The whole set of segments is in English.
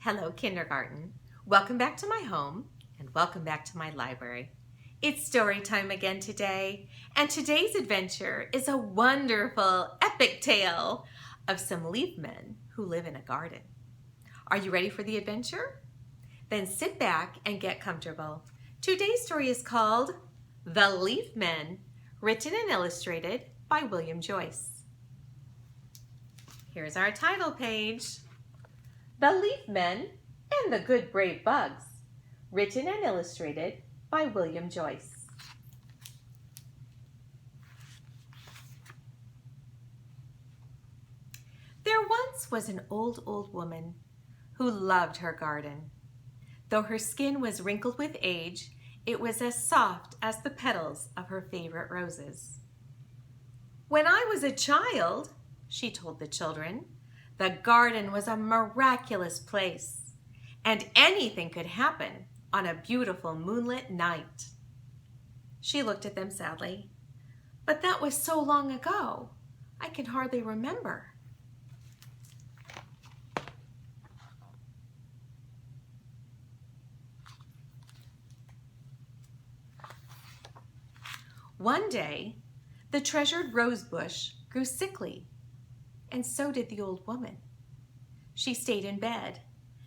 Hello, kindergarten. Welcome back to my home and welcome back to my library. It's story time again today, and today's adventure is a wonderful, epic tale of some leaf men who live in a garden. Are you ready for the adventure? Then sit back and get comfortable. Today's story is called The Leaf Men, written and illustrated by William Joyce. Here's our title page. The Leaf Men and the Good Brave Bugs, written and illustrated by William Joyce. There once was an old woman who loved her garden. Though her skin was wrinkled with age, it was as soft as the petals of her favorite roses. "When I was a child," she told the children, "the garden was a miraculous place, and anything could happen on a beautiful moonlit night." She looked at them sadly. "But that was so long ago, I can hardly remember." One day, the treasured rose bush grew sickly, and so did the old woman. She stayed in bed,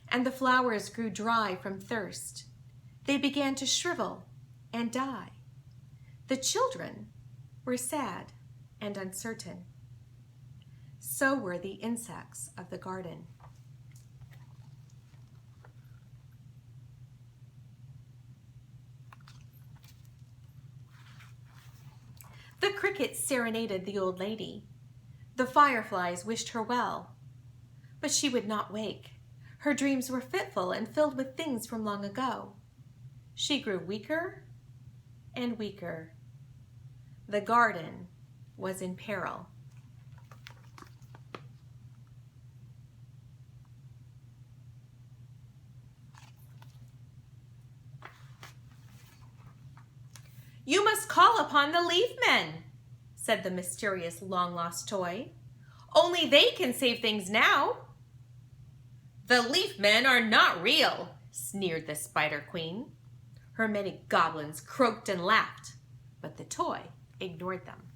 and the flowers grew dry from thirst. They began to shrivel and die. The children were sad and uncertain. So were the insects of the garden. The crickets serenaded the old lady. The fireflies wished her well, but she would not wake. Her dreams were fitful and filled with things from long ago. She grew weaker and weaker. The garden was in peril. "You must call upon the leaf men," said the mysterious long-lost toy. "Only they can save things now." "The leaf men are not real," sneered the Spider Queen. Her many goblins croaked and laughed, but the toy ignored them.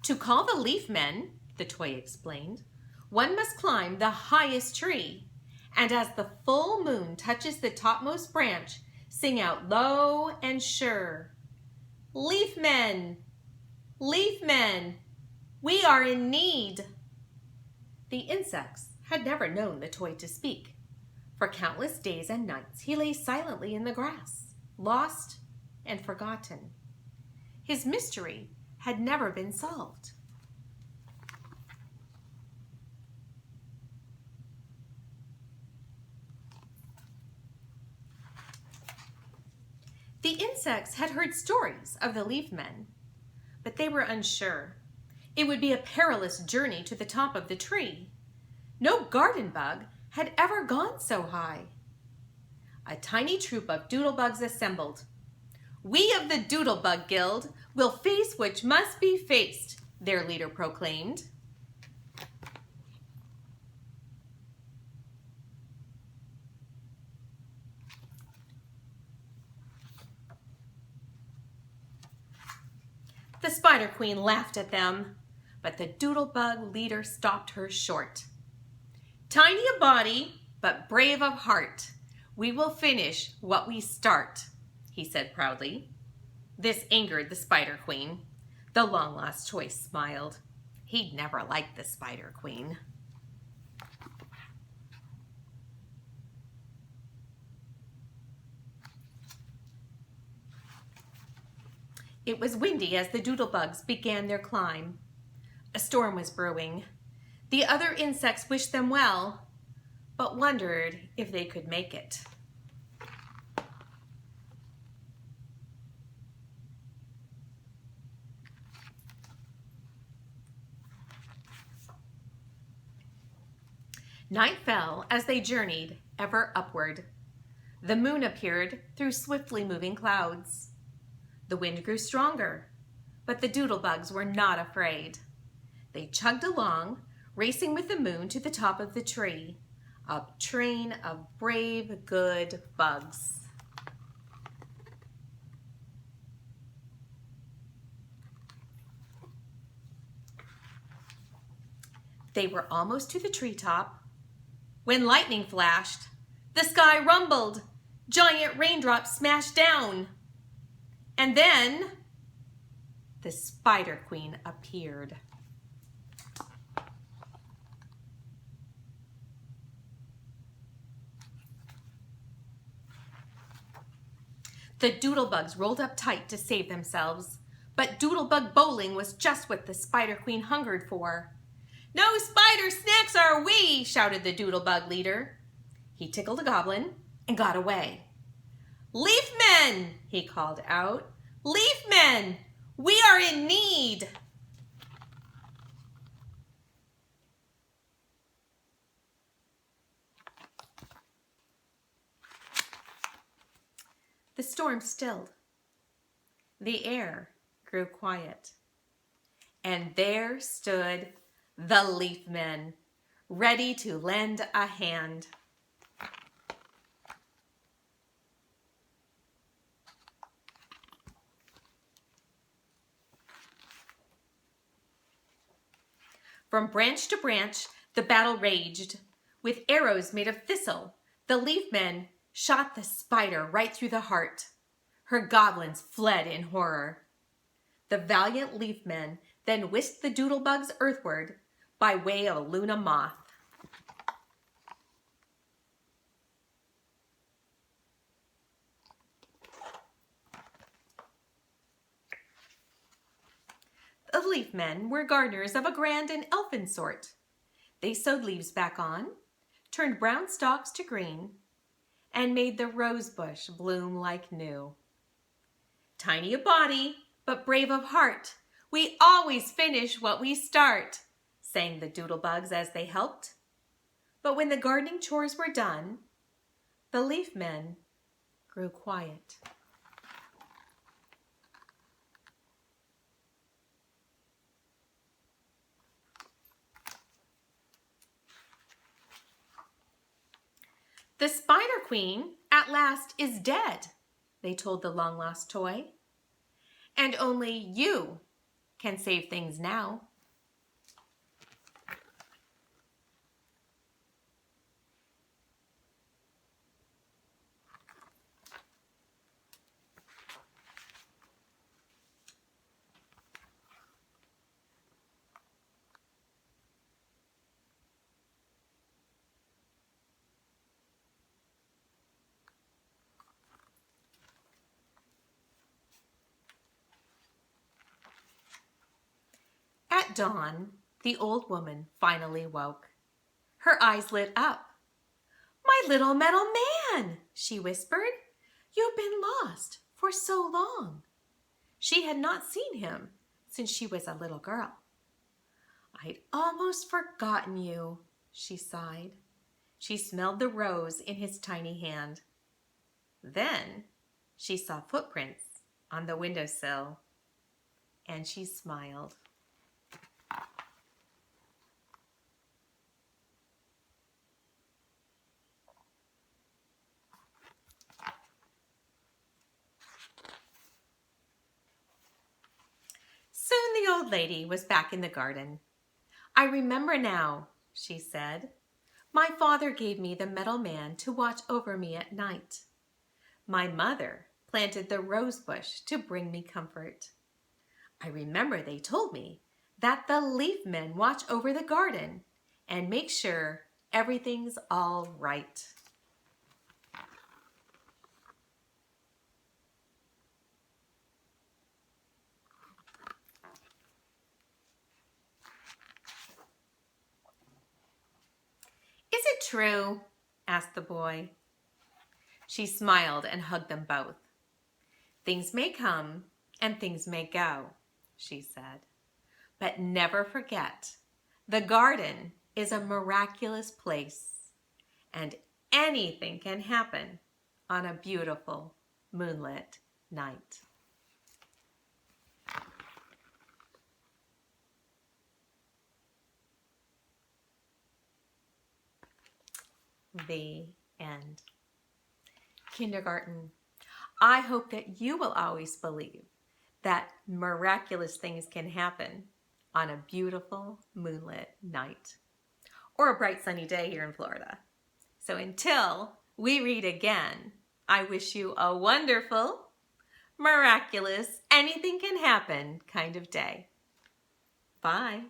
"To call the leaf men," the toy explained, "one must climb the highest tree, and as the full moon touches the topmost branch, sing out low and sure, 'Leaf men, leaf men, we are in need.'" The insects had never known the toy to speak. For countless days and nights he lay silently in the grass, lost and forgotten. His mystery had never been solved. The insects had heard stories of the leaf men, but they were unsure. It would be a perilous journey to the top of the tree. No garden bug had ever gone so high. A tiny troop of doodlebugs assembled. "We of the Doodlebug Guild will face which must be faced," their leader proclaimed. The Spider Queen laughed at them, but the Doodlebug leader stopped her short. "Tiny of body, but brave of heart, we will finish what we start," he said proudly. This angered the Spider Queen. The long-lost toy smiled. He'd never liked the Spider Queen. It was windy as the doodlebugs began their climb. A storm was brewing. The other insects wished them well, but wondered if they could make it. Night fell as they journeyed ever upward. The moon appeared through swiftly moving clouds. The wind grew stronger, but the doodlebugs were not afraid. They chugged along, racing with the moon to the top of the tree, a train of brave, good bugs. They were almost to the treetop when lightning flashed. The sky rumbled. Giant raindrops smashed down. And then the Spider Queen appeared. The doodlebugs rolled up tight to save themselves, but doodlebug bowling was just what the Spider Queen hungered for. "No spider snacks are we!" shouted the doodlebug leader. He tickled a goblin and got away. "Leaf men!" he called out. "Leaf men! We are in need!" The storm stilled. The air grew quiet. And there stood the Leaf Men, ready to lend a hand. From branch to branch, the battle raged. With arrows made of thistle, the Leaf Men shot the spider right through the heart. Her goblins fled in horror. The valiant Leaf Men then whisked the doodlebugs earthward by way of a Luna moth. The Leaf Men were gardeners of a grand and elfin sort. They sewed leaves back on, turned brown stalks to green, and made the rose bush bloom like new. Tiny of body, but brave of heart, we always finish what we start, sang the doodlebugs as they helped. But when the gardening chores were done, the Leaf Men grew quiet. "The Spider Queen at last is dead," they told the long-lost toy. "And only you can save things now." At dawn, the old woman finally woke. Her eyes lit up. "My little metal man," she whispered. "You've been lost for so long." She had not seen him since she was a little girl. "I'd almost forgotten you," she sighed. She smelled the rose in his tiny hand. Then she saw footprints on the windowsill, and she smiled. Soon the old lady was back in the garden. "I remember now," she said. "My father gave me the metal man to watch over me at night. My mother planted the rose bush to bring me comfort. I remember they told me that the Leaf Men watch over the garden and make sure everything's all right." "Is it true?" asked the boy. She smiled and hugged them both. "Things may come and things may go," she said. "But never forget, the garden is a miraculous place, and anything can happen on a beautiful moonlit night." The end. Kindergarten, I hope that you will always believe that miraculous things can happen on a beautiful moonlit night or a bright sunny day here in Florida. So until we read again, I wish you a wonderful, miraculous, anything can happen kind of day. Bye.